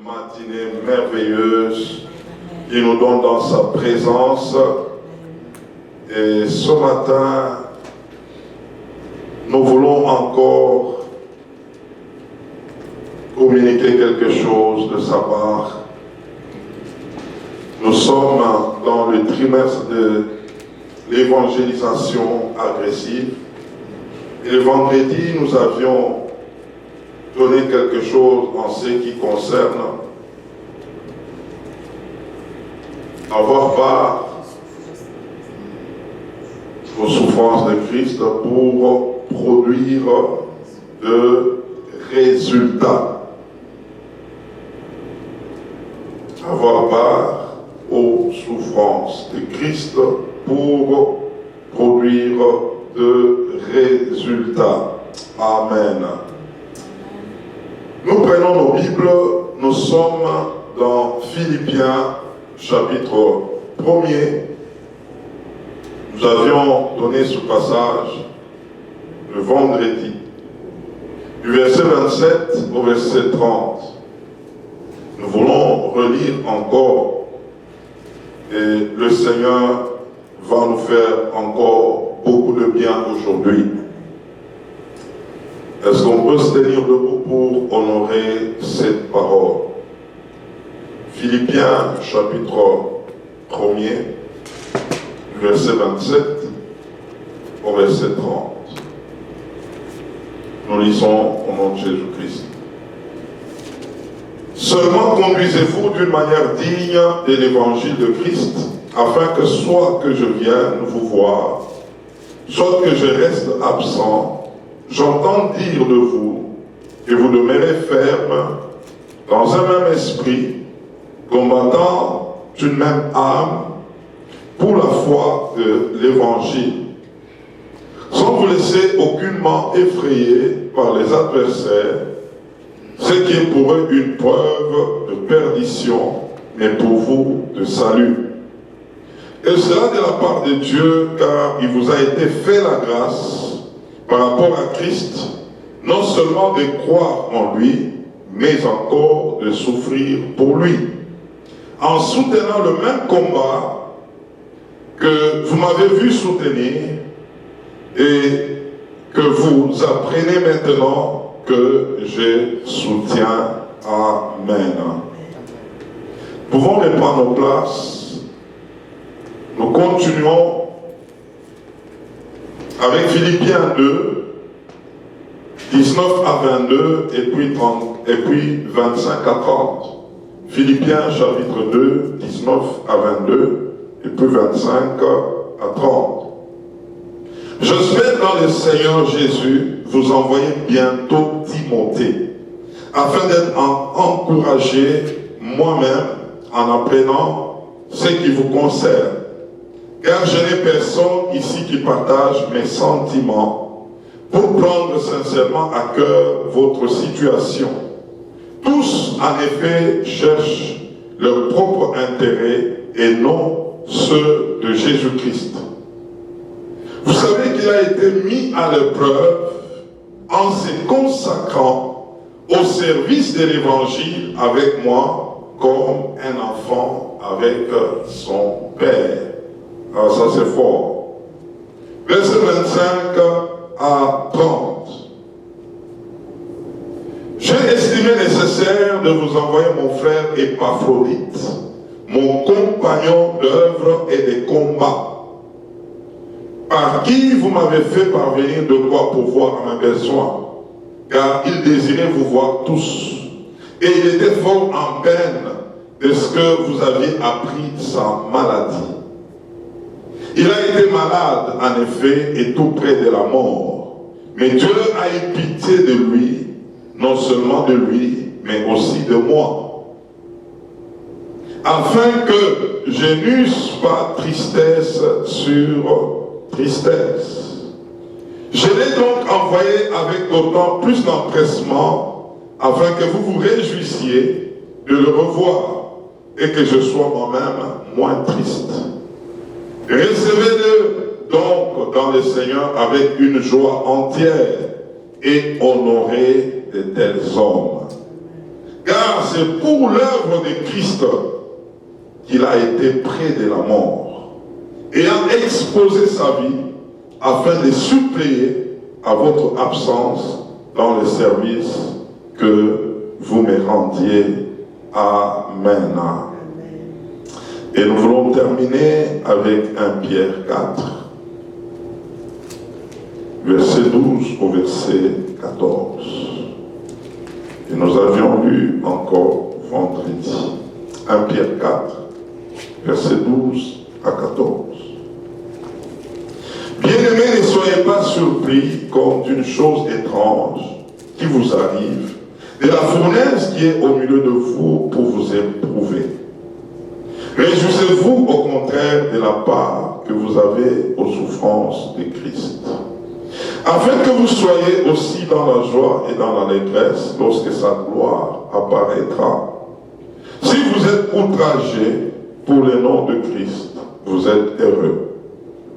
matinée merveilleuse qu'il nous donne dans sa présence. Et ce matin, nous voulons encore communiquer quelque chose de sa part. Nous sommes dans le trimestre de l'évangélisation agressive. Et le vendredi, nous avions donné quelque chose en ce qui concerne avoir part aux souffrances de Christ pour produire de résultats. Avoir part aux souffrances de Christ pour produire de résultats. Amen. Nous prenons nos Bibles, nous sommes dans Philippiens chapitre 1er. Nous avions donné ce passage le vendredi, du verset 27 au verset 30. Nous voulons relire encore et le Seigneur va nous faire encore beaucoup de bien aujourd'hui. Est-ce qu'on peut se tenir debout pour honorer cette parole? Philippiens chapitre 1er, verset 27 au verset 30. Nous lisons au nom de Jésus-Christ. Seulement conduisez-vous d'une manière digne de l'évangile de Christ, afin que soit que je vienne vous voir, soit que je reste absent, j'entends dire de vous que vous demeurez ferme dans un même esprit, combattant une même âme pour la foi de l'évangile, sans vous laisser aucunement effrayer par les adversaires, ce qui est pour eux une preuve de perdition, mais pour vous de salut. Et cela de la part de Dieu, car il vous a été fait la grâce par rapport à Christ, non seulement de croire en lui, mais encore de souffrir pour lui, en soutenant le même combat que vous m'avez vu soutenir et que vous apprenez maintenant que je soutiens. Amen. Pouvons reprendre nos places. Nous continuons avec Philippiens 2, 19 à 22 et puis 25 à 30. Philippiens chapitre 2, 19 à 22 et puis 25 à 30. J'espère dans le Seigneur Jésus vous envoyer bientôt Timothée, afin d'être encouragé moi-même en apprenant ce qui vous concerne. Car je n'ai personne ici qui partage mes sentiments pour prendre sincèrement à cœur votre situation. Tous, en effet, cherchent leur propre intérêt et non ceux de Jésus-Christ. Vous savez qu'il a été mis à l'épreuve en se consacrant au service de l'Évangile avec moi comme un enfant avec son père. Alors ça c'est fort. Verset 25 à 30. J'ai estimé nécessaire de vous envoyer mon frère Épaphrodite, mon compagnon d'œuvre et de combat, par qui vous m'avez fait parvenir de quoi pourvoir à mes besoins, car il désirait vous voir tous, et il était fort en peine de ce que vous aviez appris sa maladie. Il a été malade, en effet, et tout près de la mort. Mais Dieu a eu pitié de lui, non seulement de lui, mais aussi de moi, afin que je n'eusse pas tristesse sur tristesse. Je l'ai donc envoyé avec d'autant plus d'empressement, afin que vous vous réjouissiez de le revoir, et que je sois moi-même moins triste. Recevez-le donc dans le Seigneur avec une joie entière et honorez de tels hommes. car c'est pour l'œuvre de Christ qu'il a été près de la mort, ayant exposé sa vie afin de suppléer à votre absence dans le service que vous me rendiez. Amen. Et nous voulons terminer avec 1 Pierre 4, verset 12 au verset 14. Et nous avions lu encore vendredi. 1 Pierre 4, verset 12 à 14. Bien-aimés, ne soyez pas surpris comme d'une chose étrange qui vous arrive, de la fournaise qui est au milieu de vous pour vous éprouver. Réjouissez-vous au contraire de la part que vous avez aux souffrances de Christ, afin que vous soyez aussi dans la joie et dans l'allégresse lorsque sa gloire apparaîtra. Si vous êtes outragés pour le nom de Christ, vous êtes heureux,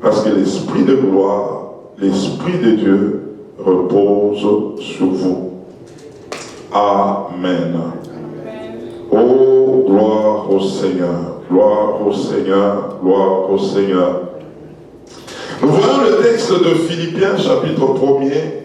parce que l'Esprit de gloire, l'Esprit de Dieu repose sur vous. Amen. Oh, gloire au Seigneur, gloire au Seigneur, gloire au Seigneur. Nous voyons le texte de Philippiens, chapitre 1er,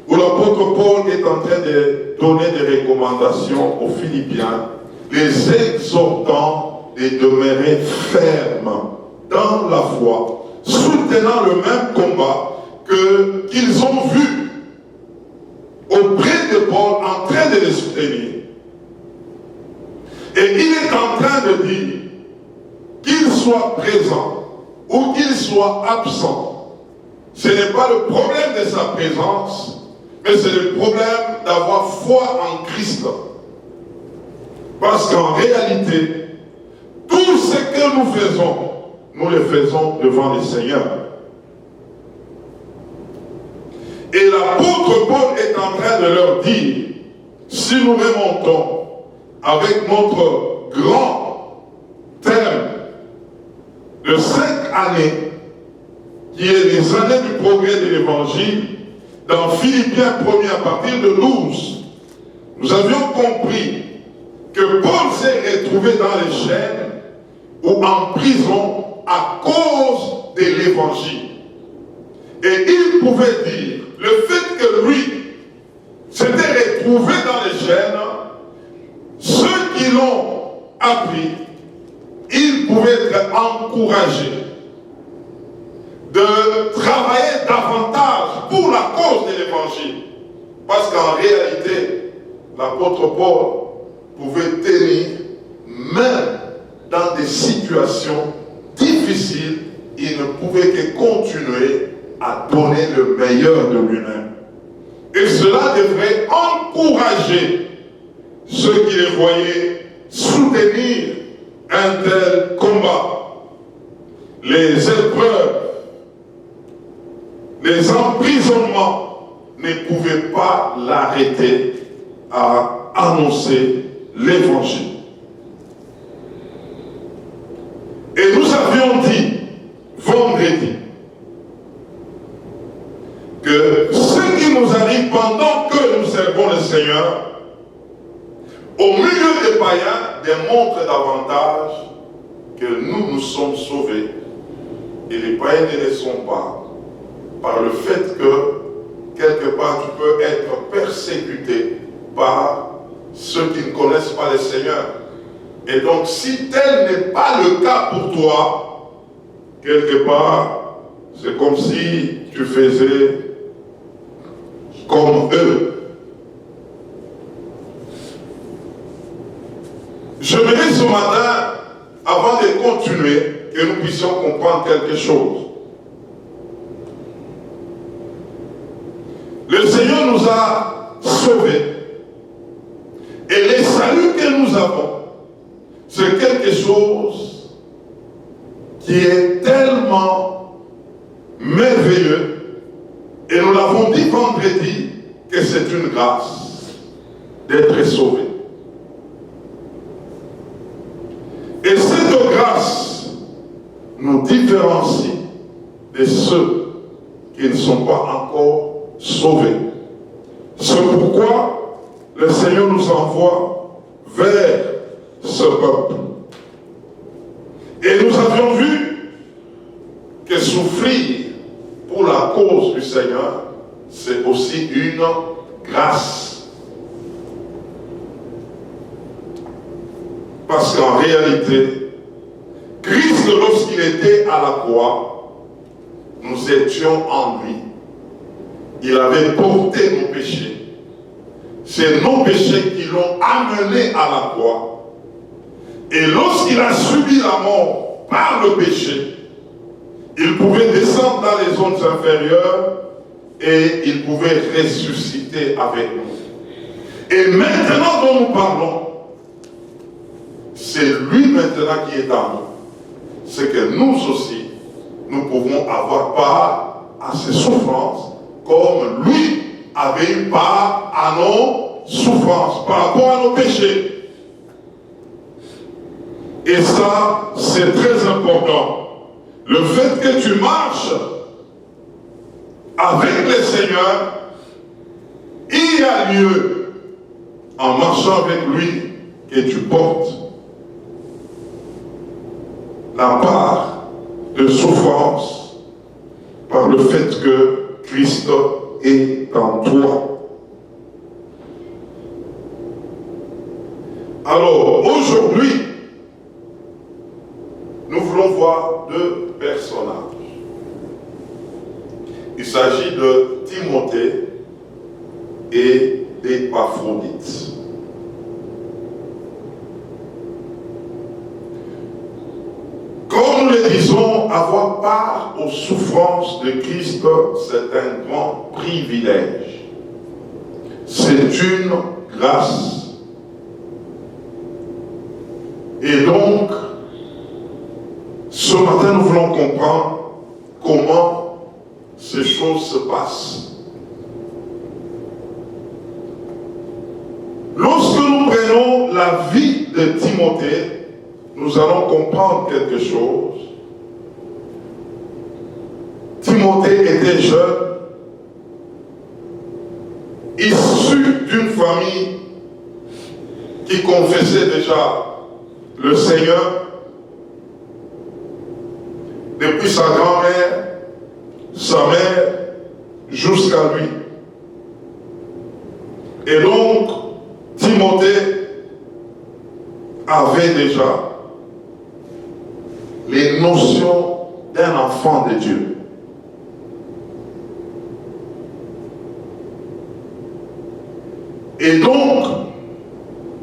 où l'apôtre Paul est en train de donner des recommandations aux Philippiens, les exhortant de demeurer fermes dans la foi, soutenant le même combat qu'ils ont vu auprès de Paul en train de les soutenir. Et il est en train de dire qu'il soit présent ou qu'il soit absent. Ce n'est pas le problème de sa présence, mais c'est le problème d'avoir foi en Christ. Parce qu'en réalité, tout ce que nous faisons, nous le faisons devant le Seigneur. Et l'apôtre Paul est en train de leur dire, si nous remontons avec notre grand thème de 5 années, qui est les années du progrès de l'Évangile, dans Philippiens 1er à partir de 12, nous avions compris que Paul s'est retrouvé dans les chaînes ou en prison à cause de l'Évangile. Et il pouvait dire, le fait que lui s'était retrouvé dans les chaînes, ceux qui l'ont appris, ils pouvaient être encouragés de travailler davantage pour la cause de l'Évangile. Parce qu'en réalité, l'apôtre Paul pouvait tenir, même dans des situations difficiles, il ne pouvait que continuer à donner le meilleur de lui-même. Et cela devrait encourager ceux qui les voyaient soutenir un tel combat. Les épreuves, les emprisonnements ne pouvaient pas l'arrêter à annoncer l'Évangile. Et nous avions dit vendredi que ce qui nous arrive pendant que nous servons le Seigneur, au milieu des païens, démontre davantage que nous sommes sauvés et les païens ne le sont pas, par le fait que quelque part tu peux être persécuté par ceux qui ne connaissent pas le Seigneur. Et donc si tel n'est pas le cas pour toi, quelque part c'est comme si tu faisais comme eux. J'aimerais ce matin, avant de continuer, que nous puissions comprendre quelque chose. Le Seigneur nous a sauvés. Et les saluts que nous avons, c'est quelque chose qui est tellement merveilleux. Et nous l'avons dit vendredi, que c'est une grâce d'être sauvé. Et cette grâce nous différencie de ceux qui ne sont pas encore sauvés. C'est pourquoi le Seigneur nous envoie vers ce peuple. Et nous avions vu que souffrir pour la cause du Seigneur, c'est aussi une grâce. Parce qu'en réalité, Christ, lorsqu'il était à la croix, nous étions en lui. Il avait porté nos péchés. C'est nos péchés qui l'ont amené à la croix. Et lorsqu'il a subi la mort par le péché, il pouvait descendre dans les zones inférieures et il pouvait ressusciter avec nous. Et maintenant dont nous parlons, c'est lui maintenant qui est en nous. C'est que nous aussi, nous pouvons avoir part à ses souffrances comme lui avait eu part à nos souffrances par rapport à nos péchés. Et ça, c'est très important. Le fait que tu marches avec le Seigneur, il y a lieu, en marchant avec lui, que tu portes la part de souffrance par le fait que Christ est en toi. Alors, aujourd'hui, nous voulons voir deux personnages. Il s'agit de Timothée et d'Épaphrodite. Comme nous le disons, avoir part aux souffrances de Christ, c'est un grand privilège. C'est une grâce. Et donc, ce matin, nous voulons comprendre comment ces choses se passent. Lorsque nous prenons la vie de Timothée, nous allons comprendre quelque chose. Timothée était jeune, issu d'une famille qui confessait déjà le Seigneur, depuis sa grand-mère, sa mère, jusqu'à lui. Et donc, Timothée avait déjà les notions d'un enfant de Dieu. Et donc,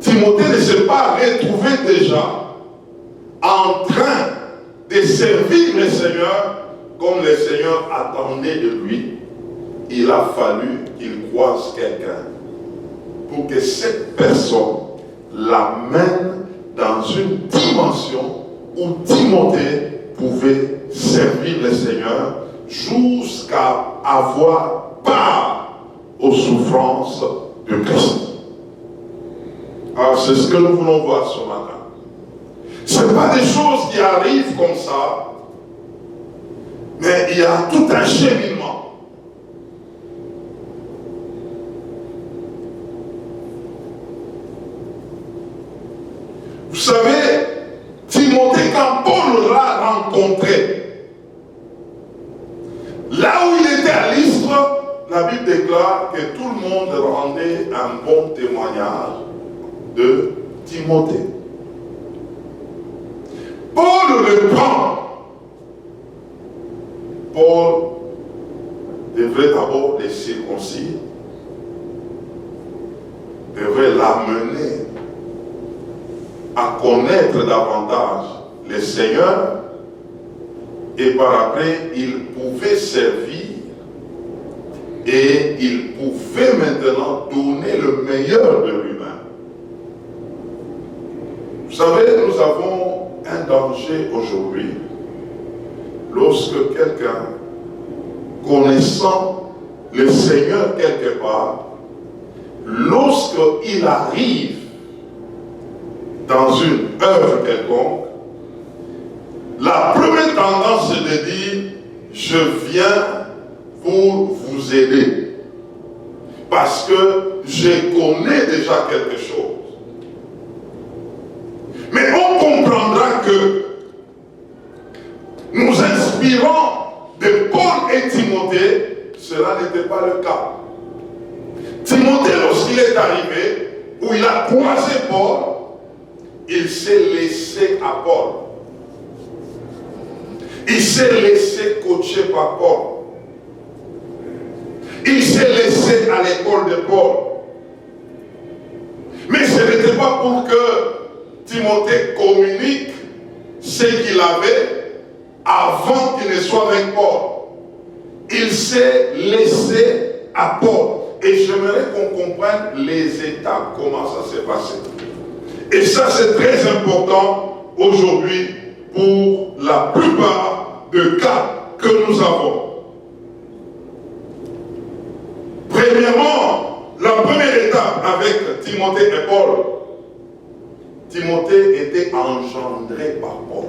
Timothée ne s'est pas retrouvé déjà en train de servir le Seigneur comme le Seigneur attendait de lui. Il a fallu qu'il croise quelqu'un pour que cette personne l'amène dans une dimension où Timothée pouvait servir le Seigneur jusqu'à avoir part aux souffrances de Christ. Alors c'est ce que nous voulons voir ce matin. Ce n'est pas des choses qui arrivent comme ça, mais il y a tout un cheminement. Vous savez, Timothée, quand Paul l'a rencontré, là où il était à Lystre, la Bible déclare que tout le monde rendait un bon témoignage de Timothée. Paul le prend. Paul devrait d'abord les circoncire, devrait l'amener à connaître davantage le Seigneur, et par après il pouvait servir et il pouvait maintenant donner le meilleur de lui-même. Vous savez, nous avons un danger aujourd'hui lorsque quelqu'un, connaissant le Seigneur quelque part, lorsqu'il arrive dans une œuvre quelconque, la première tendance c'est de dire « je viens pour vous aider » parce que je connais déjà quelque chose. pas le cas. Timothée, lorsqu'il est arrivé, où il a croisé Paul, il s'est laissé à Paul. Il s'est laissé coacher par Paul. Il s'est laissé à l'école de Paul. Mais ce n'était pas pour que Timothée communique ce qu'il avait avant qu'il ne soit avec Paul. Il s'est laissé à Paul. Et j'aimerais qu'on comprenne les étapes, comment ça s'est passé. Et ça, c'est très important aujourd'hui pour la plupart des cas que nous avons. Premièrement, la première étape avec Timothée et Paul, Timothée était engendré par Paul.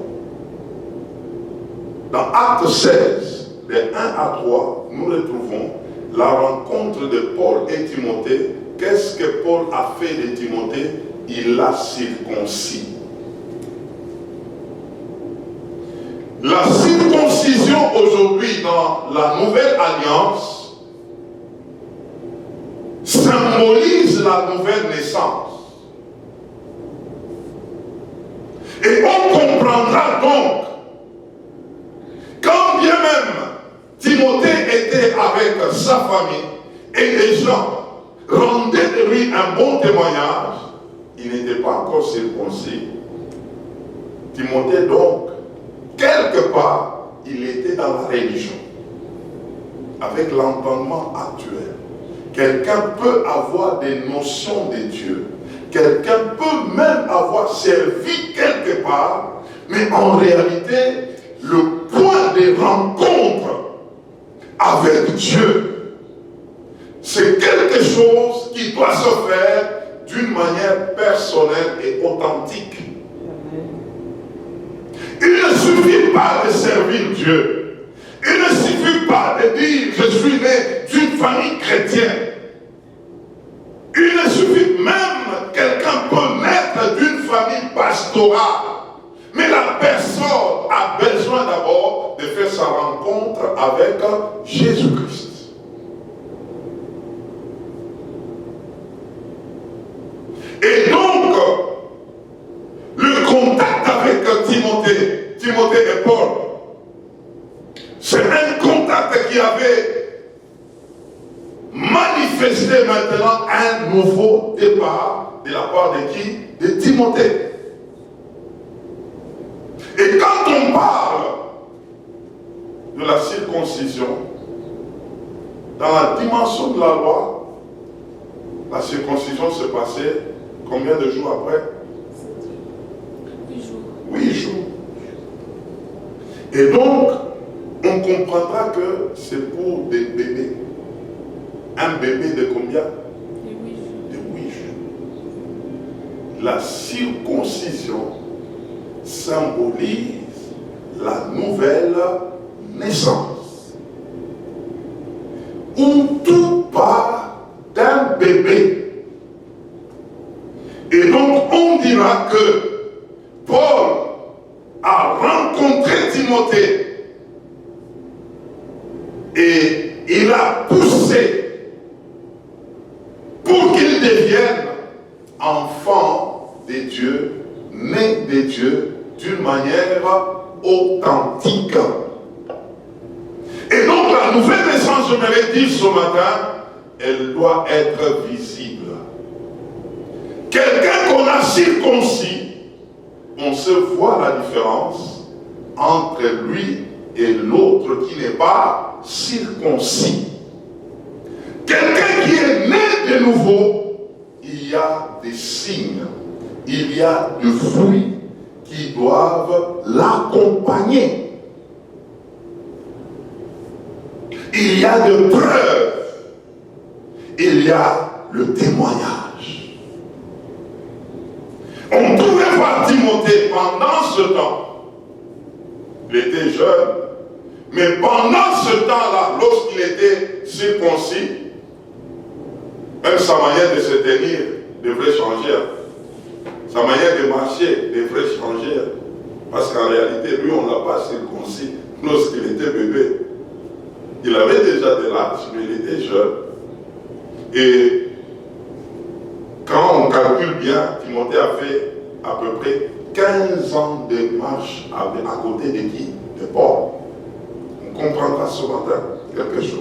Dans Actes 16, les 1 à 3, nous retrouvons la rencontre de Paul et Timothée. Qu'est-ce que Paul a fait de Timothée? Il l'a circoncis. La circoncision aujourd'hui dans la nouvelle alliance symbolise la nouvelle naissance. Et on comprendra donc, quand bien même Timothée était avec sa famille et les gens rendaient de lui un bon témoignage, il n'était pas encore circoncis. Timothée donc, quelque part, il était dans la religion, avec l'entendement actuel. Quelqu'un peut avoir des notions de Dieu, quelqu'un peut même avoir servi quelque part, mais en réalité, le point de rencontre avec Dieu, c'est quelque chose qui doit se faire d'une manière personnelle et authentique. Il ne suffit pas de servir Dieu. Il ne suffit pas de dire je suis né d'une famille chrétienne. Il ne suffit même, quelqu'un peut naître d'une famille pastorale. Mais la personne a besoin d'abord de faire sa rencontre avec Jésus-Christ. Et donc, le contact avec Timothée et Paul, c'est un contact qui avait manifesté maintenant un nouveau départ de la part de qui? De Timothée. Et quand on parle de la circoncision, dans la dimension de la loi, la circoncision se passait combien de jours après? 8 jours. 8 jours. Et donc, on comprendra que c'est pour des bébés. Un bébé de combien? De 8 jours. De 8 jours. La circoncision symbolise la nouvelle naissance, où tout part d'un bébé. Et donc on dira que Paul a rencontré Timothée et il a poussé pour qu'il devienne enfant de Dieu, né de Dieu d'une manière authentique. Et donc la nouvelle naissance, je me l'ai dit ce matin, elle doit être visible. Quelqu'un qu'on a circoncis, on se voit la différence entre lui et l'autre qui n'est pas circoncis. Quelqu'un qui est né de nouveau, il y a des signes, il y a des fruits qui doivent l'accompagner. Il y a des preuves, il y a le témoignage. On pouvait voir Timothée pendant ce temps. Il était jeune, mais pendant ce temps-là, lorsqu'il était circoncis, même sa manière de se tenir devrait changer. Sa manière de marcher devrait changer. Parce qu'en réalité, lui, on ne l'a pas circoncis lorsqu'il était bébé. Il avait déjà de l'âge, mais il était jeune. Et quand on calcule bien, Timothée a fait à peu près 15 ans de marche à côté de qui? De Paul. On comprendra ce matin quelque chose.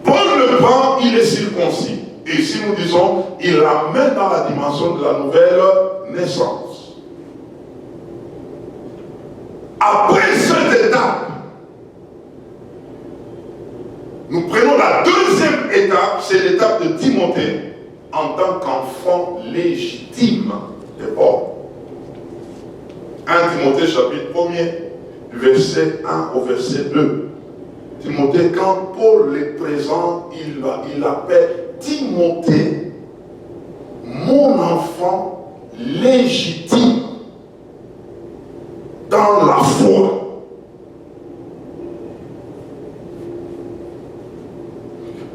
Paul le prend, il est circoncis. Et ici nous disons, il l'amène dans la dimension de la nouvelle naissance. Après cette étape, nous prenons la deuxième étape, c'est l'étape de Timothée en tant qu'enfant légitime de Paul. 1 Timothée chapitre 1er, du verset 1 au verset 2. Timothée, quand Paul le présente, il appelle Timothée mon enfant légitime dans la foi.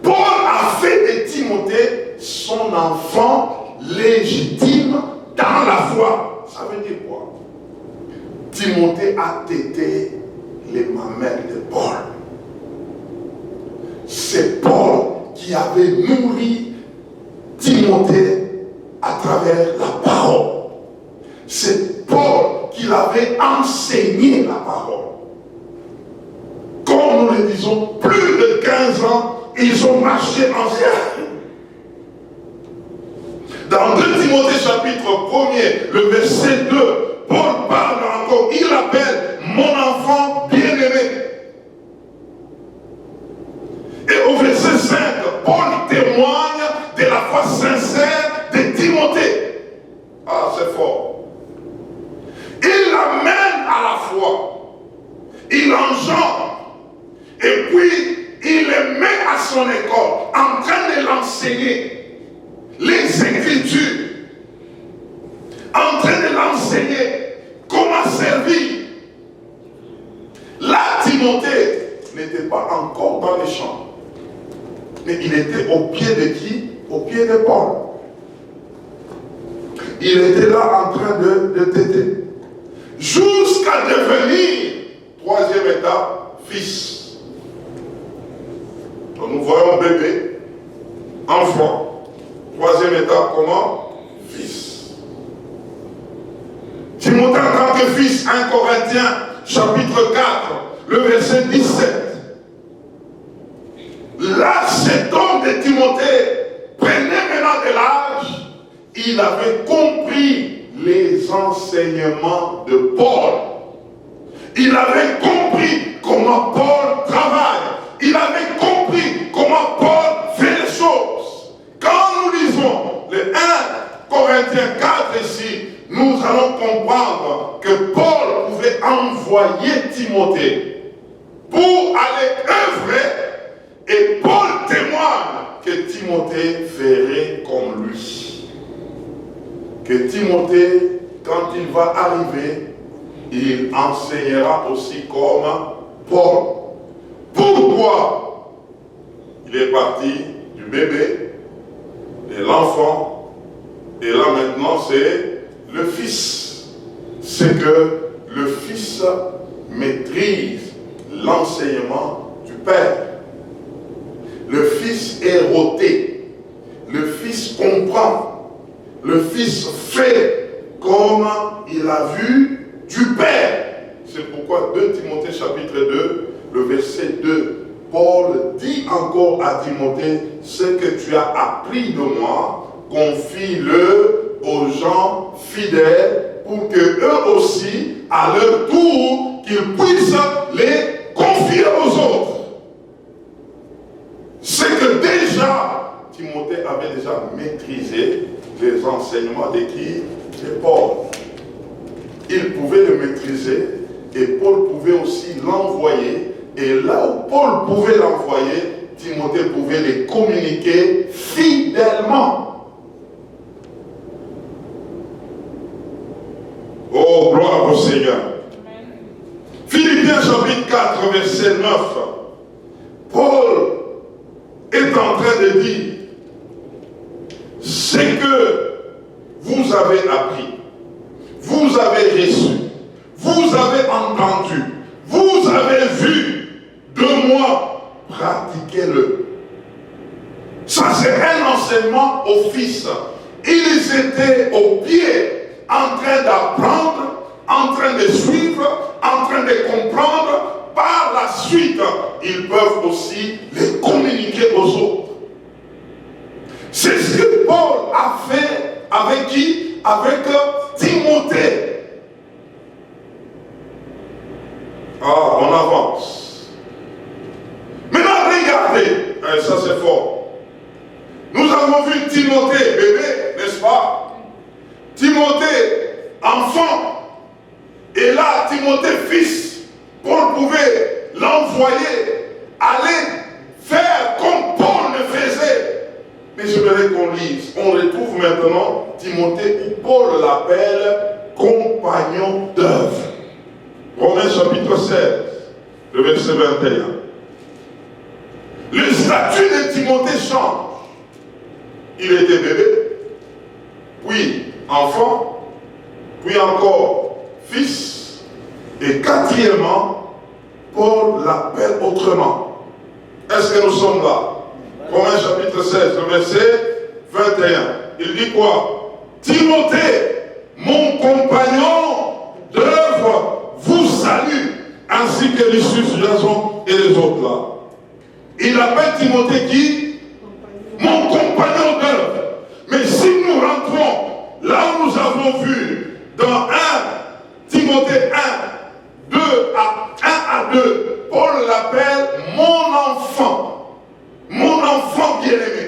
Paul a fait de Timothée son enfant légitime dans la foi. Ça veut dire quoi? Timothée a tété les mamelles de Paul. C'est Paul qui avait nourri Timothée à travers la parole. C'est Paul qui l'avait enseigné la parole. Comme nous le disons, plus de 15 ans, ils ont marché ensemble. Dans 2 Timothée chapitre 1er, le verset 2, Paul parle encore, il appelle mon enfant bien-aimé. Et au verset 5, Paul témoigne de la foi sincère de Timothée. Ah, c'est fort. Il l'amène à la foi. Il engendre. Et puis, il le met à son école, en train de l'enseigner. Les Écritures. En train de l'enseigner comment servir. Là, Timothée n'était pas encore dans les champs. Mais il était au pied de qui? Au pied de Paul. Il était là en train de téter. Jusqu'à devenir, troisième étape, fils. Donc nous voyons bébé, enfant. Troisième étape, comment? Fils. Timothée en tant que fils, 1 Corinthiens, chapitre 4, le verset 17. Là, cet homme de Timothée prenait maintenant de l'âge, il avait compris les enseignements de Paul. Il avait compris comment Paul travaille. Il avait compris comment Paul fait les choses. Quand nous lisons le 1 Corinthiens 4 ici, nous allons comprendre que Paul pouvait envoyer Timothée pour aller œuvrer. Et Paul témoigne que Timothée ferait comme lui. Que Timothée, quand il va arriver, il enseignera aussi comme Paul. Pourquoi? Il est parti du bébé, de l'enfant, et là maintenant c'est le fils. C'est que le fils maîtrise l'enseignement du père. Le fils est rodé. Le fils comprend. Le fils fait comme il a vu du Père. C'est pourquoi 2 Timothée chapitre 2, le verset 2, Paul dit encore à Timothée, ce que tu as appris de moi, confie-le aux gens fidèles pour que eux aussi, à leur tour, qu'ils puissent les confier aux autres. C'est que déjà, Timothée avait déjà maîtrisé les enseignements de qui? De Paul. Il pouvait le maîtriser et Paul pouvait aussi l'envoyer. Et là où Paul pouvait l'envoyer, Timothée pouvait les communiquer fidèlement. Oh, gloire au Seigneur. Philippiens chapitre 4, verset 9. Paul est en train de dire ce que vous avez appris, vous avez reçu, vous avez entendu, vous avez vu de moi pratiquez-le. Ça, c'est un enseignement aux fils. Ils étaient au pied, en train d'apprendre, en train de suivre, en train de comprendre. Par la suite, ils peuvent aussi les communiquer aux autres. C'est ce que Paul a fait avec qui? Avec Timothée. Ah, on avance. Maintenant, regardez, ça c'est fort. Nous avons vu Timothée, bébé, n'est-ce pas? Timothée, enfant. Et là, Timothée, fils. Paul pouvait l'envoyer, aller faire comme Paul le faisait. Mais j'aimerais qu'on lise. On retrouve maintenant Timothée où Paul l'appelle compagnon d'œuvre. Romains chapitre 16, le verset 21. Le statut de Timothée change. Il était bébé, puis enfant, puis encore fils, et quatrièmement, Paul l'appelle autrement. Est-ce que nous sommes là? Romains chapitre 16, le verset 21. Il dit quoi? Timothée, mon compagnon d'œuvre, vous salue, ainsi que Lucius, Jason et les autres là. Il appelle Timothée qui? Mon compagnon d'œuvre. Mais si nous rentrons là où nous avons vu, dans 1 Timothée 1 à 2, Paul l'appelle mon enfant bien-aimé.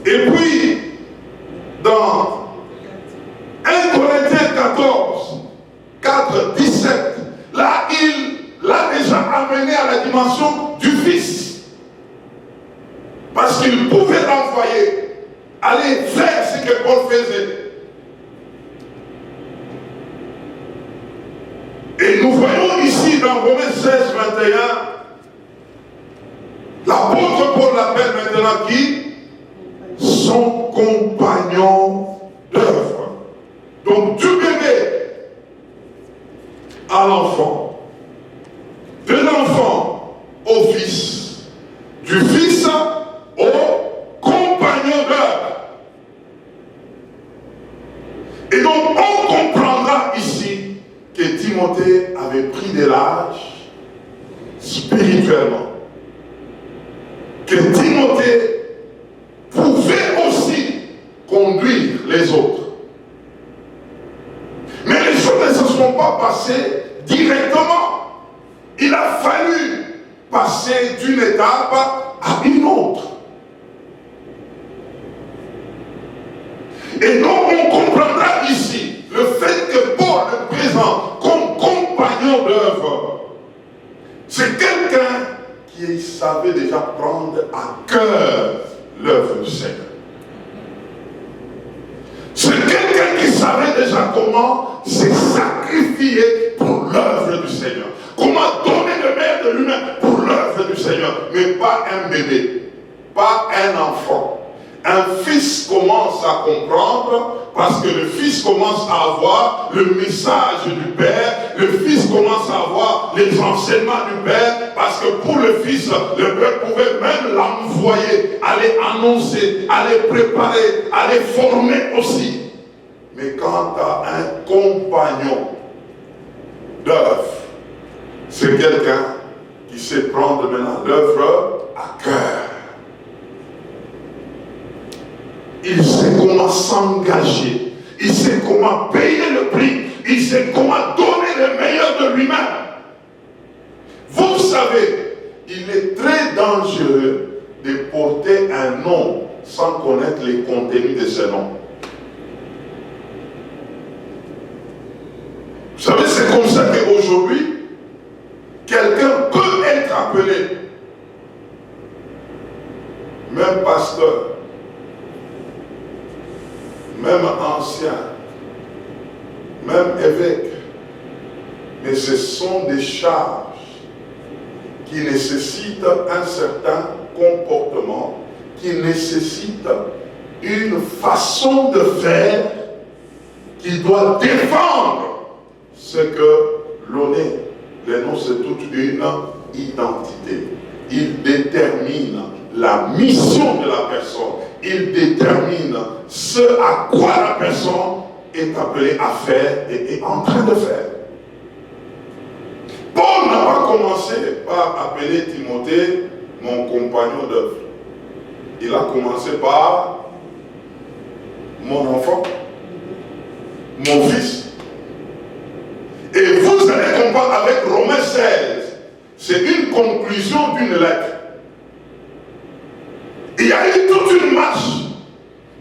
Et puis, dans 1 Corinthiens 14, 4, 17, là, il l'a déjà amené à la dimension du Fils. Parce qu'il pouvait l'envoyer, aller faire ce que Paul faisait. Et nous voyons ici dans Romains 16, 21, l'apôtre Paul l'appelle maintenant qui? Son compagnon d'œuvre. Donc du bébé à l'enfant, de l'enfant au fils, du fils au compagnon d'œuvre. Et donc on comprendra ici que Timothée avait pris de l'âge spirituellement. Que Timothée pouvait aussi conduire les autres. Mais les choses ne se sont pas passées directement. Il a fallu passer d'une étape à une autre. Et donc on comprendra ici le fait que Paul le présente comme compagnon d'œuvre. C'est quelqu'un qui savait déjà prendre à cœur l'œuvre du Seigneur. C'est quelqu'un qui savait déjà comment se sacrifier pour l'œuvre du Seigneur. Comment donner le meilleur de lui-même pour l'œuvre du Seigneur. Mais pas un bébé, pas un enfant. Un fils commence à comprendre parce que le fils commence à avoir le message du Père, le fils commence à avoir les enseignements du Père, parce que pour le fils, le Père pouvait même l'envoyer, aller annoncer, aller préparer, aller former aussi. Mais quand tu as un compagnon d'œuvre, c'est quelqu'un qui sait prendre maintenant l'œuvre à cœur. Il sait comment s'engager. Il sait comment payer le prix. Il sait comment donner le meilleur de lui-même. Vous savez, il est très dangereux de porter un nom sans connaître les contenus de ce nom. Vous savez, c'est comme ça qu'aujourd'hui, quelqu'un peut être appelé, même pasteur, même ancien, même évêque, mais ce sont des charges qui nécessitent un certain comportement, qui nécessitent une façon de faire qui doit défendre ce que l'on est. Les noms, c'est toute une identité. Il détermine la mission de la personne. Il détermine ce à quoi la personne est appelée à faire et est en train de faire. Paul n'a pas commencé par appeler Timothée mon compagnon d'œuvre. Il a commencé par mon enfant, mon fils. Et vous allez comprendre avec Romains 16, c'est une conclusion d'une lettre. Il y a eu toute une marche.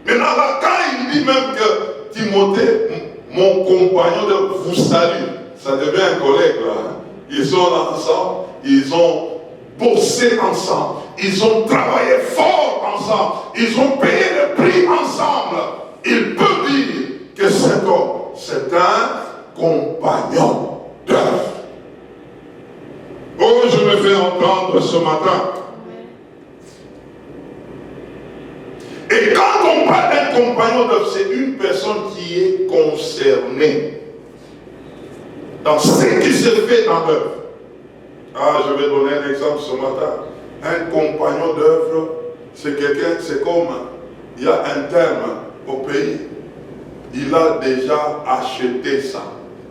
Maintenant, là, quand il dit même que Timothée, mon compagnon de vous salue, ça devient un collègue là. Ils sont là ensemble, ils ont bossé ensemble, ils ont travaillé fort ensemble, ils ont payé le prix ensemble. Il peut dire que cet homme, c'est un compagnon d'œuvre. Oh, je me fais entendre ce matin. Et quand on parle d'un compagnon d'œuvre, c'est une personne qui est concernée dans ce qui se fait dans l'œuvre. Ah, je vais donner un exemple ce matin. Un compagnon d'œuvre, c'est quelqu'un, c'est comme, il y a un terme au pays. Il a déjà acheté ça.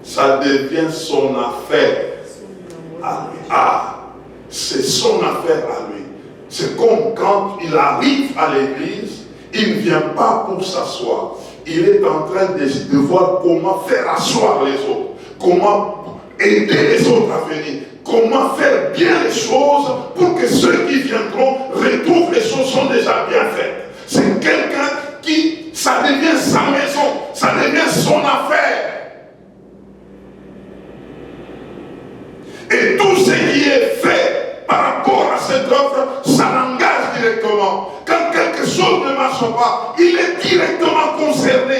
Ça devient son affaire à lui. Ah, c'est son affaire à lui. C'est comme quand il arrive à l'église, il ne vient pas pour s'asseoir. Il est en train de voir comment faire asseoir les autres. Comment aider les autres à venir. Comment faire bien les choses pour que ceux qui viendront retrouvent les choses sont déjà bien faites. C'est quelqu'un qui, ça devient sa maison, ça devient son affaire. Et tout ce qui est fait par rapport à cette œuvre, ça l'engage directement. Quand quelque chose ne marche pas, il est directement concerné.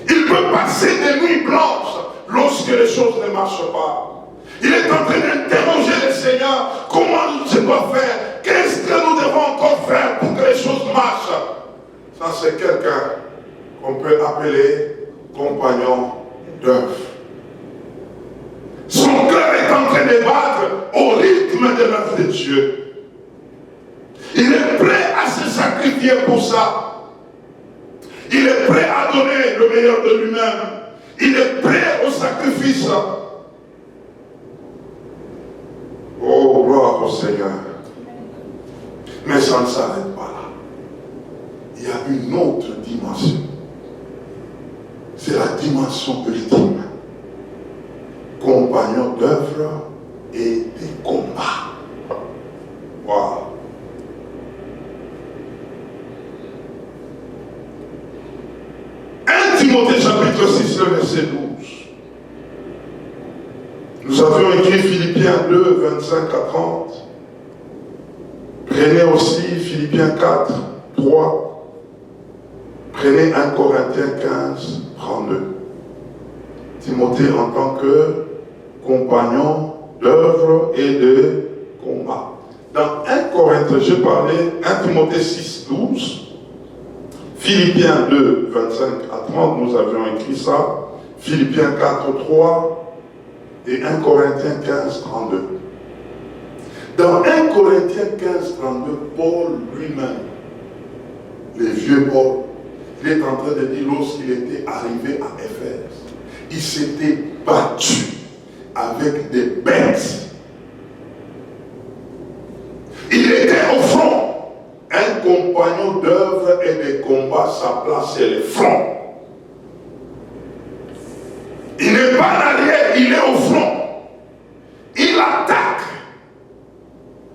Il peut passer des nuits blanches lorsque les choses ne marchent pas. Il est en train d'interroger le Seigneur. Comment je dois faire? Qu'est-ce que nous devons encore faire pour que les choses marchent? Ça, c'est quelqu'un qu'on peut appeler compagnon d'œuvre. Son cœur est en train de battre au rythme de l'œuvre de Dieu. Il est prêt à se sacrifier pour ça. Il est prêt à donner le meilleur de lui-même. Il est prêt au sacrifice. Oh, gloire au Seigneur. Mais ça ne s'arrête pas là. Il y a une autre dimension. C'est la dimension ultime. Compagnon d'œuvre et des combats. Wow. 1 Timothée chapitre 6, le verset 12. Nous avions écrit Philippiens 2, 25 à 30. Prenez aussi Philippiens 4, 3. Prenez 1 Corinthiens 15, 32. Timothée en tant que compagnon d'œuvre et de combat. Dans 1 Corinthiens, je parlais 1 Timothée 6, 12. Philippiens 2, 25 à 30, nous avions écrit ça. Philippiens 4, 3 et 1 Corinthiens 15, 32. Dans 1 Corinthiens 15, 32, Paul lui-même, le vieux Paul, il est en train de dire lorsqu'il était arrivé à Éphèse, il s'était battu avec des bêtes. Il était au front. Un compagnon d'œuvre et de combat, sa place c'est le front. Il n'est pas en arrière, il est au front. Il attaque.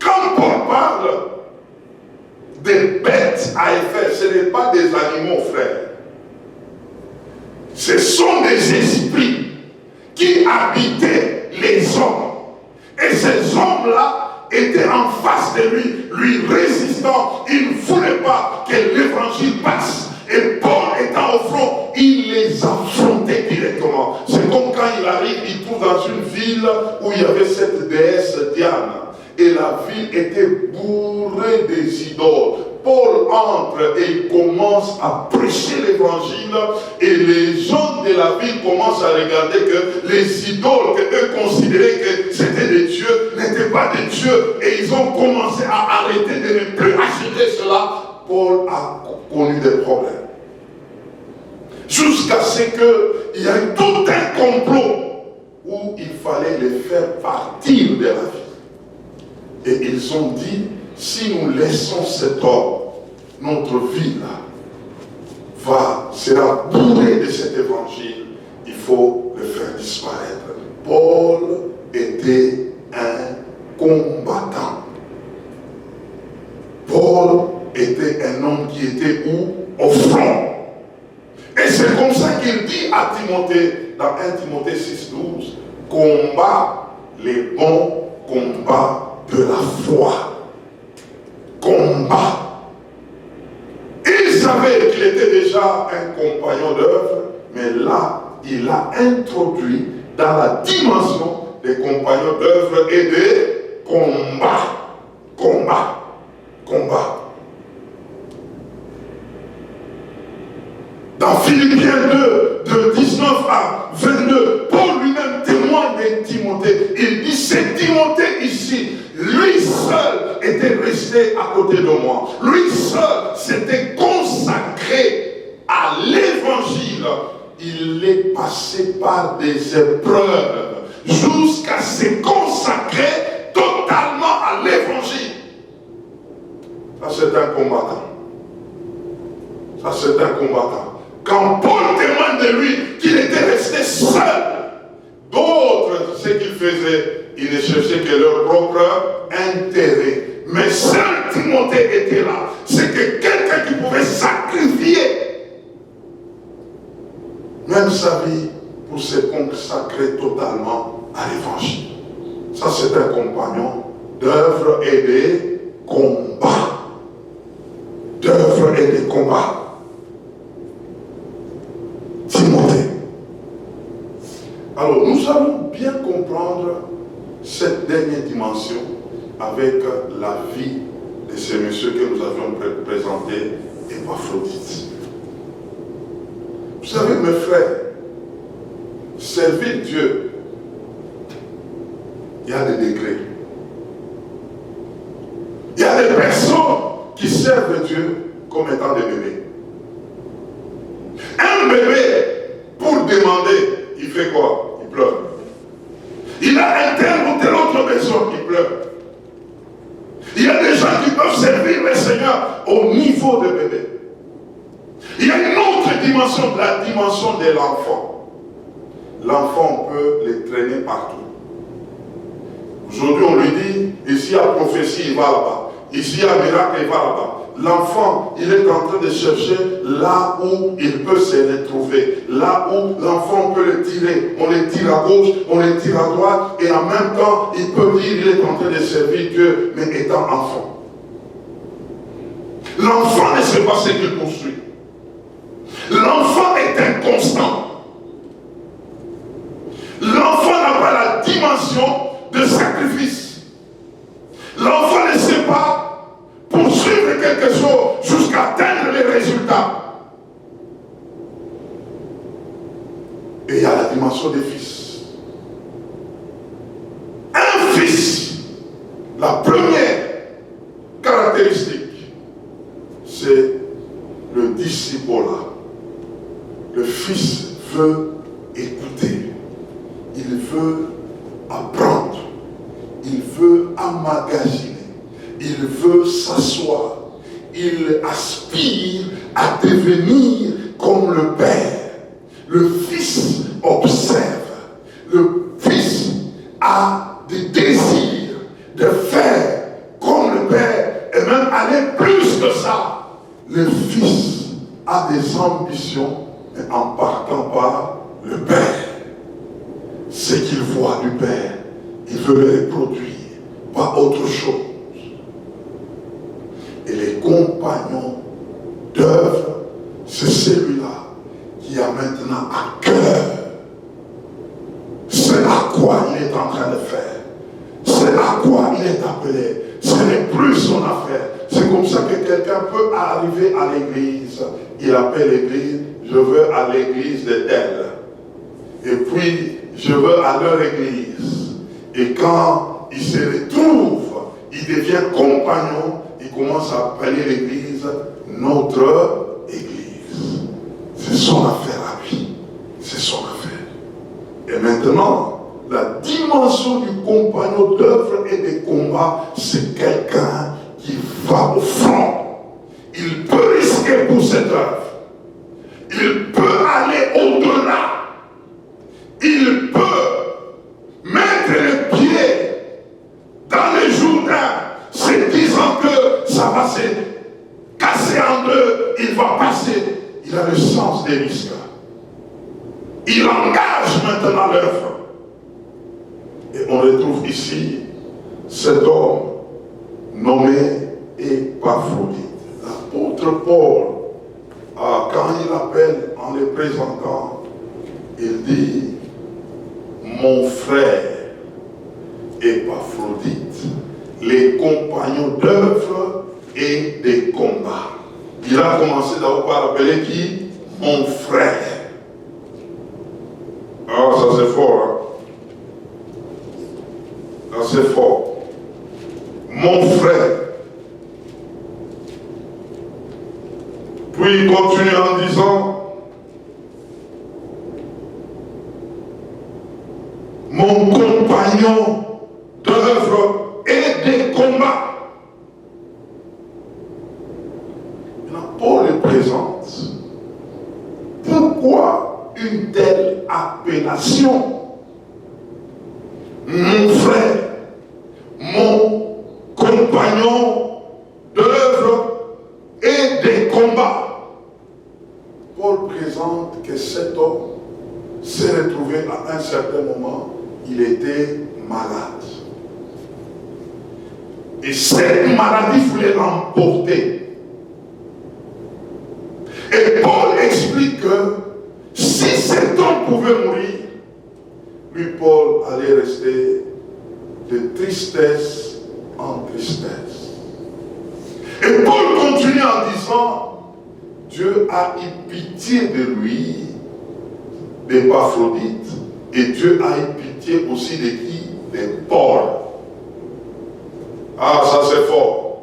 Quand Paul parle des bêtes à Éphèse, ce n'est pas des animaux, frère. Ce sont des esprits qui habitaient les hommes. Et ces hommes-là étaient en face de lui résistant. Il ne voulait pas que l'évangile passe. Et Paul étant au front, il les affrontait directement. C'est comme quand il arrive, il trouve dans une ville où il y avait cette déesse Diane. Et la ville était bourrée des idoles. Paul entre et il commence à prêcher l'évangile et les gens de la ville commencent à regarder que les idoles qu'eux considéraient que c'était des dieux n'étaient pas des dieux et ils ont commencé à arrêter de ne plus acheter cela. Paul a connu des problèmes. Jusqu'à ce qu'il y ait tout un complot où il fallait les faire partir de la vie. Et ils ont dit, si nous laissons cet homme, notre vie là sera bourrée de cet évangile, il faut le faire disparaître. Paul était un combattant. Paul était un homme qui était où? Au front. Et c'est comme ça qu'il dit à Timothée, dans 1 Timothée 6,12, combat les bons combats de la foi. Combat. Il savait qu'il était déjà un compagnon d'œuvre, mais là, il l'a introduit dans la dimension des compagnons d'œuvre et des combats. Combat. Combat. Dans Philippiens 2, de 19 à 22, Paul lui-même témoigne de Timothée. Il dit, c'est Timothée ici. Lui seul était resté à côté de moi. Lui seul s'était consacré à l'évangile. Il est passé par des épreuves jusqu'à se consacrer totalement à l'évangile. Ça, c'est un combattant. Ça, c'est un combattant. Quand Paul témoigne de lui qu'il était resté seul, d'autres, ce qu'ils faisaient, ils ne cherchaient que leur propre intérêt. Mais seul Timothée était là. C'est que quelqu'un qui pouvait sacrifier même sa vie pour se consacrer totalement à l'évangile. Ça, c'est un compagnon d'œuvre et des combats. D'œuvre et des combats. Timothée. Alors, nous allons bien comprendre cette dernière dimension avec la vie de ce monsieur que nous avions présenté, Épaphrodite. Vous savez, mes frères, servir Dieu, il y a des degrés. Il y a des personnes qui servent Dieu comme étant des bébés. Un bébé, pour demander, il fait quoi? Il pleure. Il a un tel ou tel autre besoin, il pleure. Il y a des gens qui peuvent servir le Seigneur au niveau de bébé. Il y a une autre dimension, la dimension de l'enfant. L'enfant, on peut les traîner partout. Aujourd'hui, on lui dit, ici il y a prophétie, il va là-bas. Ici il y a miracle, il va là-bas. L'enfant, il est en train de chercher là où il peut se retrouver. Là où l'enfant peut le tirer. On le tire à gauche, on le tire à droite. Et en même temps, il peut dire qu'il est en train de servir Dieu, mais étant enfant. L'enfant ne sait pas ce qu'il poursuit. L'enfant est inconstant. L'enfant n'a pas la dimension de sacrifice. L'enfant ne sait pas poursuivre quelque chose jusqu'à atteindre les résultats. Et il y a la dimension des fils. Un fils, la première caractéristique, c'est le discipolat. Le fils veut écouter. Il veut apprendre. Il veut emmagasiner. Il veut s'asseoir. Il aspire à devenir comme le Père. Le Fils observe. Le Fils a des désirs de faire comme le Père et même aller plus que ça. Le Fils a des ambitions mais en partant par le Père. Ce qu'il voit du Père, il veut le reproduire, pas autre chose. Et les compagnons d'œuvre, c'est celui-là qui a maintenant à cœur ce à quoi il est en train de faire, ce à quoi il est appelé. Ce n'est plus son affaire. C'est comme ça que quelqu'un peut il appelle l'église, je veux à l'église de tel. Et puis, je veux à leur église. Et quand il se retrouve, il devient compagnon, il commence à appeler l'église notre église. C'est son affaire à lui. C'est son affaire. Et maintenant, la dimension du compagnon d'œuvre et de combat, c'est quelqu'un qui va au front. Il peut risquer pour cette œuvre. Il peut aller au-delà. Il peut mettre les pieds dans les Jourdain, se disant que ça va se casser en deux, il va passer. Il a le sens des risques. Il engage maintenant l'œuvre. Et on retrouve ici cet homme nommé Épaphrodite. L'apôtre Paul, quand il appelle en les présentant, il dit mon frère Épaphrodite, les compagnons d'œuvre et des combats. Il a commencé d'abord par appeler qui? Mon frère. Ah, ça c'est fort, hein? Ça c'est fort. Mon frère. Puis il continue en disant mon compagnon d'œuvre et des combats. Maintenant, Paul le présente. Pourquoi une telle appellation? Mon frère, mon compagnon d'œuvre et des combats. Paul présente que cet homme s'est retrouvé à un certain moment, il était malade. Et cette maladie voulait l'emporter. Et Paul explique que si cet homme pouvait mourir, lui, Paul, allait rester de tristesse en tristesse. Et Paul continue en disant, Dieu a eu pitié de lui, d'Épaphrodite, et Dieu a eu pitié aussi de qui? De Paul. Ah, ça c'est fort.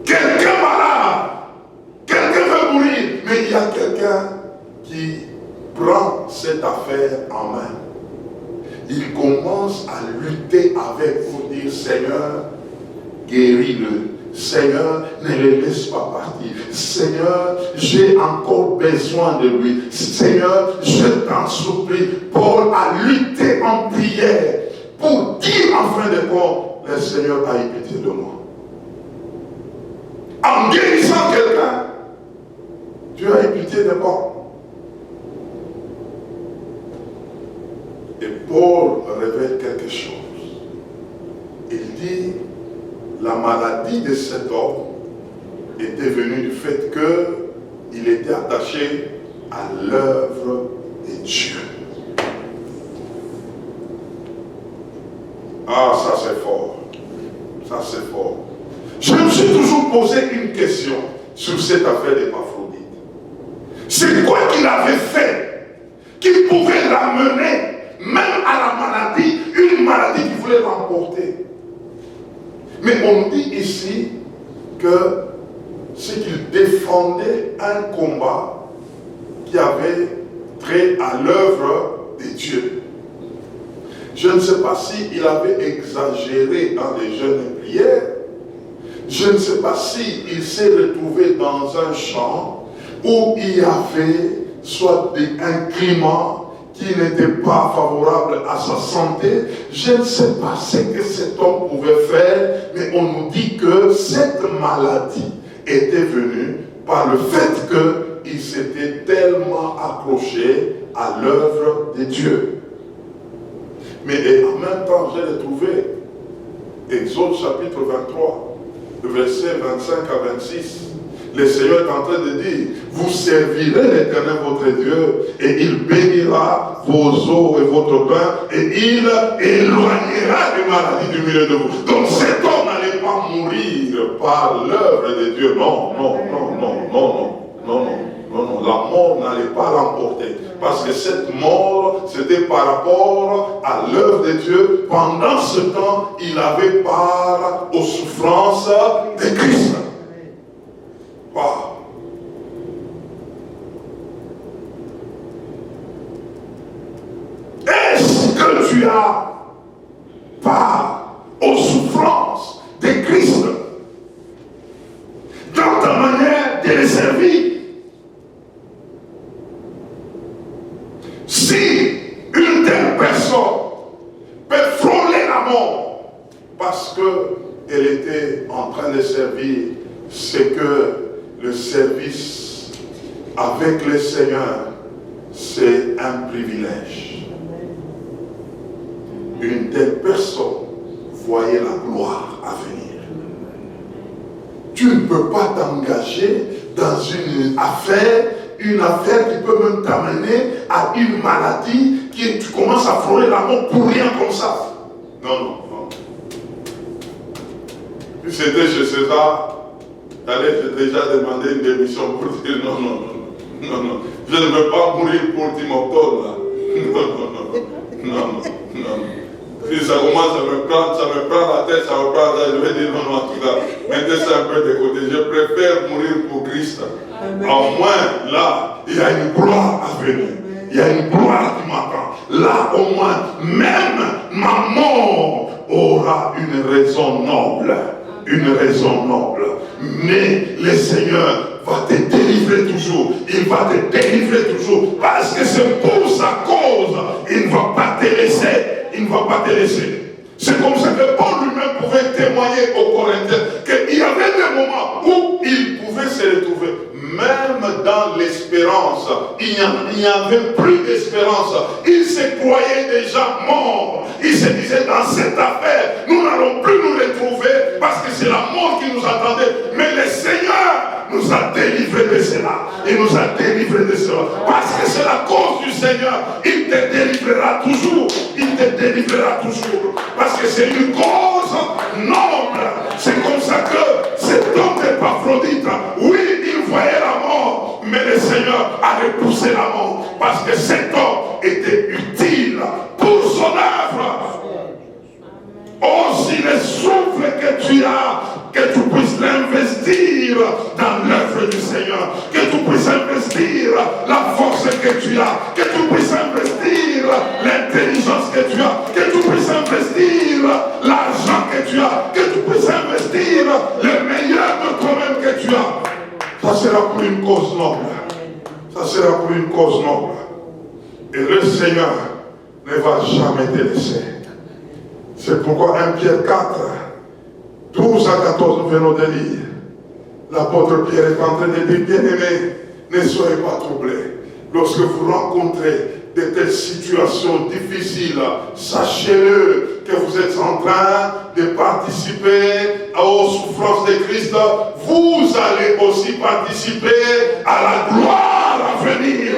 Quelqu'un malade, quelqu'un veut mourir, mais il y a quelqu'un qui prend cette affaire en main. Il commence à lutter avec pour dire, Seigneur, guéris-le. Seigneur, ne le laisse pas partir. Seigneur, j'ai encore besoin de lui. Seigneur, je t'en supplie. Paul a lutté en prière pour dire en fin de compte, le Seigneur a eu pitié de moi. En guérissant quelqu'un, Dieu a eu pitié de moi. Et Paul révèle quelque chose. Il dit, la maladie de cet homme était venue du fait qu'il était attaché à l'œuvre de Dieu. Ah, ça c'est fort. Ça c'est fort. Je me suis toujours posé une question sur cette affaire d'Épaphrodite. C'est quoi qu'il avait fait qui pouvait l'amener même à la maladie, une maladie qui voulait l'emporter? Mais on dit ici que c'est qu'il défendait un combat qui avait trait à l'œuvre de Dieu. Je ne sais pas s'il avait exagéré dans les jeûnes et prières. Je ne sais pas s'il s'est retrouvé dans un champ où il y avait soit un climat qui n'était pas favorable à sa santé. Je ne sais pas ce que cet homme pouvait faire, mais on nous dit que cette maladie était venue par le fait qu'il s'était tellement accroché à l'œuvre de Dieu. Mais en même temps, j'ai retrouvé Exode chapitre 23, versets 25 à 26. Le Seigneur est en train de dire, vous servirez l'Éternel votre Dieu et il bénira vos eaux et votre pain et il éloignera les maladies du milieu de vous. Donc cet homme n'allait pas mourir par l'œuvre de Dieu. Non, non, non, non, non, non, non, la mort n'allait pas l'emporter. Parce que cette mort, c'était par rapport à l'œuvre de Dieu. Pendant ce temps, il avait part aux souffrances de Christ. Wow. Est-ce que tu as part aux souffrances de Christ dans ta manière de les servir? Si une telle personne peut frôler la mort parce qu'elle était en train de servir, c'est que le service avec le Seigneur, c'est un privilège. Une telle personne voyait la gloire à venir. Tu ne peux pas t'engager dans une affaire qui peut même t'amener à une maladie qui tu commences à frôler la mort pour rien comme ça. Non. Puis c'était chez César, j'ai déjà demandé une démission pour dire non. Je ne veux pas mourir pour Timoctone là. Non. Si ça commence à me prendre la tête, ça me prend la tête, je vais dire non, en tout cas, mettez ça un peu de côté. Je préfère mourir pour Christ. Au moins, là, il y a une gloire à venir. Il y a une gloire qui m'attend. Là, au moins, même ma mort aura une raison noble. Une raison noble. Mais le Seigneur va te délivrer toujours. Il va te délivrer toujours. Parce que c'est pour sa cause. Il ne va pas te laisser. Il ne va pas te laisser. C'est comme ça que Paul lui-même pouvait témoigner aux Corinthiens qu'il y avait des moments où il pouvait se retrouver. Même dans l'espérance, il n'y avait plus d'espérance. Il se croyait déjà mort. Il se disait dans cette affaire, nous n'allons plus nous retrouver parce que c'est la mort qui nous attendait. Mais le Seigneur nous a délivrés de cela. Il nous a délivrés de cela. Parce que c'est la cause du Seigneur. Il te délivrera toujours. Il te délivrera toujours. Parce que c'est une cause noble. C'est comme ça que cet homme d'Épaphrodite, oui, il voyait la mort, mais le Seigneur a repoussé la mort. Parce que cet homme était utile pour son œuvre. Aussi le souffle que tu as, que tu puisses l'investir dans l'œuvre du Seigneur, que tu puisses investir la force que tu as, que tu puisses investir l'intelligence que tu as, que tu puisses investir l'argent que tu as, que tu puisses investir le meilleur de toi-même que tu as. Ça sera pour une cause noble. Ça sera pour une cause noble. Et le Seigneur ne va jamais te laisser. C'est pourquoi 1 Pierre 4, 12 à 14, nous venons de lire. L'apôtre Pierre est en train de dire, bien-aimés, ne soyez pas troublés. Lorsque vous rencontrez de telles situations difficiles, sachez-le que vous êtes en train de participer aux souffrances de Christ. Vous allez aussi participer à la gloire à venir.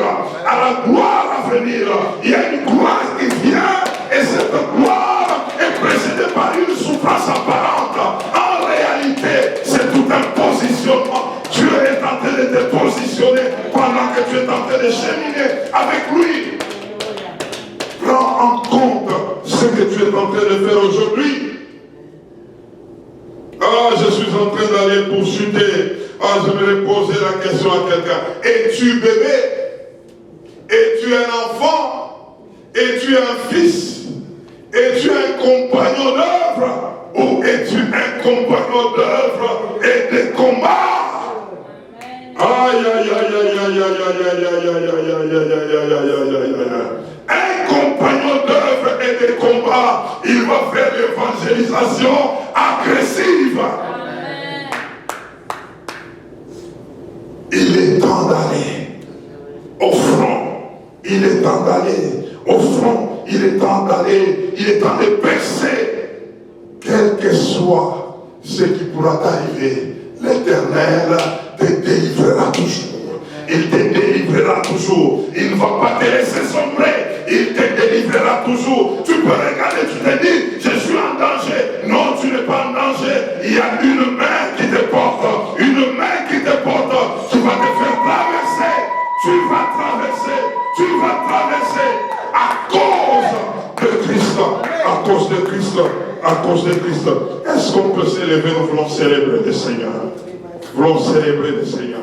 À la gloire à venir. Il y a une gloire qui vient et cette gloire est précédée par une souffrance apparente. En réalité, c'est tout un positionnement. Dieu est en train de te positionner pendant que tu es en train de cheminer avec lui. Prends en compte ce que tu es en train de faire aujourd'hui. Ah, je suis en train d'aller pour chuter. Ah, je vais poser la question à quelqu'un. Es-tu bébé? Es-tu un enfant? Es-tu un fils? Es-tu un compagnon d'œuvre? Ou es-tu un compagnon d'œuvre et de combat? Aïe, aïe, aïe, aïe, aïe, aïe, aïe, aïe, aïe, aïe, aïe, aïe, aïe. Un compagnon d'œuvre et de combat, il va faire l'évangélisation agressive. Il est temps d'aller au front. Il est temps d'aller au front. Il est temps d'aller. Il est temps de percer. Quel que soit ce qui pourra t'arriver, l'Éternel te délivrera toujours. Il te délivrera toujours. Il ne va pas te laisser sombrer. Il te délivrera toujours. Tu peux regarder, tu te dis, je suis en danger. Non, tu n'es pas en danger. Il y a une main qui te porte. Une main qui te porte. Qui va te faire braver. vas traverser à cause de Christ. À cause de Christ. À cause de Christ. Est-ce qu'on peut s'élever? Nous voulons célébrer le Seigneur. Nous voulons célébrer le Seigneur.